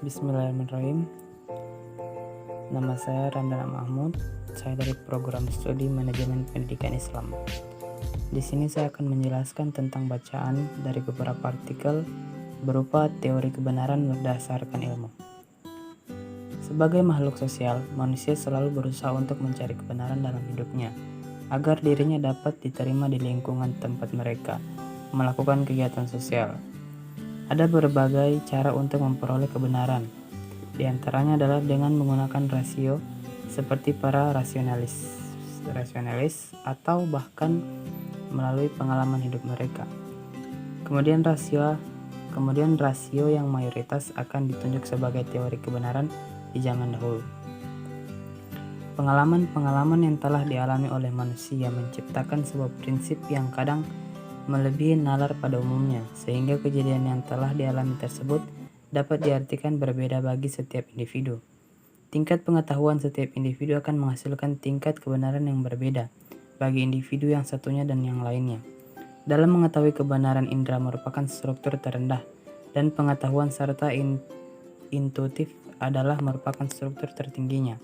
Bismillahirrahmanirrahim. Nama saya Randana Mahmud. Saya dari program studi Manajemen Pendidikan Islam. Di sini saya akan menjelaskan tentang bacaan dari beberapa artikel berupa teori kebenaran berdasarkan ilmu. Sebagai makhluk sosial, manusia selalu berusaha untuk mencari kebenaran dalam hidupnya, agar dirinya dapat diterima di lingkungan tempat mereka melakukan kegiatan sosial. Ada berbagai cara untuk memperoleh kebenaran. Di antaranya adalah dengan menggunakan rasio seperti para rasionalis atau bahkan melalui pengalaman hidup mereka. Kemudian rasio yang mayoritas akan ditunjuk sebagai teori kebenaran di zaman dahulu. Pengalaman yang telah dialami oleh manusia menciptakan sebuah prinsip yang kadang melebihi nalar pada umumnya, sehingga kejadian yang telah dialami tersebut dapat diartikan berbeda bagi setiap individu. Tingkat pengetahuan setiap individu akan menghasilkan tingkat kebenaran yang berbeda bagi individu yang satunya dan yang lainnya. Dalam mengetahui kebenaran, indera merupakan struktur terendah, dan pengetahuan serta intuitif adalah merupakan struktur tertingginya.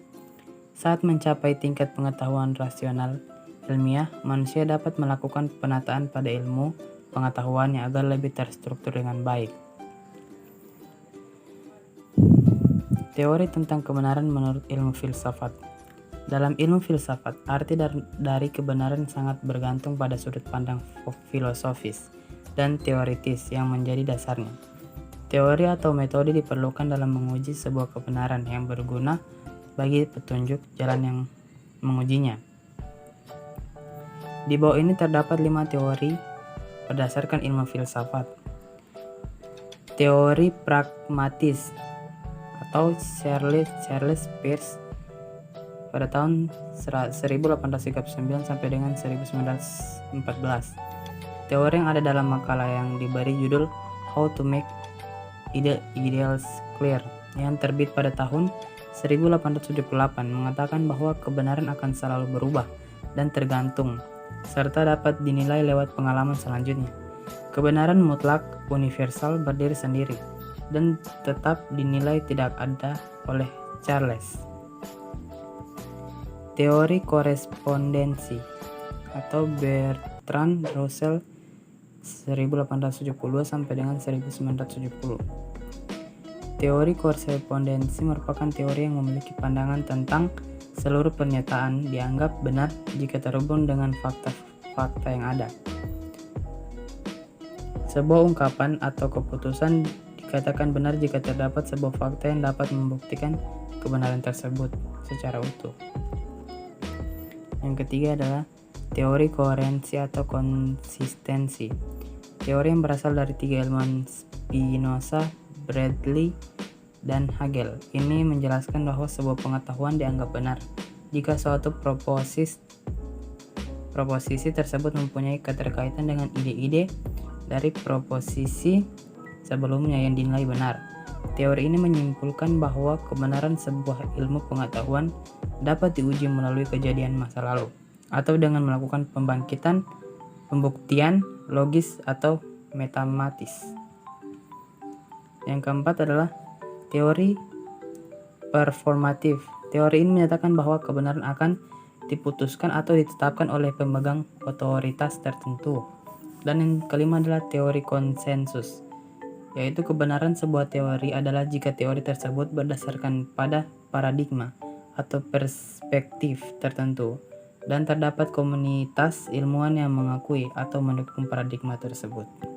Saat mencapai tingkat pengetahuan rasional ilmiah, manusia dapat melakukan penataan pada ilmu pengetahuannya agar lebih terstruktur dengan baik. Teori tentang kebenaran menurut ilmu filsafat. Dalam ilmu filsafat, arti dari kebenaran sangat bergantung pada sudut pandang filosofis dan teoritis yang menjadi dasarnya. Teori atau metode diperlukan dalam menguji sebuah kebenaran yang berguna bagi petunjuk jalan yang mengujinya. Di bawah ini terdapat 5 teori berdasarkan ilmu filsafat. Teori pragmatis atau Charles Peirce pada tahun 1839 sampai dengan 1914. Teori yang ada dalam makalah yang diberi judul How to Make Ideals Clear yang terbit pada tahun 1878 mengatakan bahwa kebenaran akan selalu berubah dan tergantung, serta dapat dinilai lewat pengalaman selanjutnya. Kebenaran mutlak universal berdiri sendiri dan tetap dinilai tidak ada oleh Charles. Teori korespondensi atau Bertrand Russell 1872 sampai dengan 1970. Teori korespondensi merupakan teori yang memiliki pandangan tentang seluruh pernyataan dianggap benar jika terhubung dengan fakta-fakta yang ada. Sebuah ungkapan atau keputusan dikatakan benar jika terdapat sebuah fakta yang dapat membuktikan kebenaran tersebut secara utuh. Yang ketiga adalah teori koherensi atau konsistensi. Teori yang berasal dari 3 ilmuwan Spinoza, Berkeley, dan Hegel. Ini menjelaskan bahwa sebuah pengetahuan dianggap benar jika suatu proposisi tersebut mempunyai keterkaitan dengan ide-ide dari proposisi sebelumnya yang dinilai benar. Teori ini menyimpulkan bahwa kebenaran sebuah ilmu pengetahuan dapat diuji melalui kejadian masa lalu atau dengan melakukan pembuktian logis atau matematis. Yang keempat adalah teori performatif. Teori ini menyatakan bahwa kebenaran akan diputuskan atau ditetapkan oleh pemegang otoritas tertentu. Dan yang kelima adalah teori konsensus, yaitu kebenaran sebuah teori adalah jika teori tersebut berdasarkan pada paradigma atau perspektif tertentu dan terdapat komunitas ilmuwan yang mengakui atau mendukung paradigma tersebut.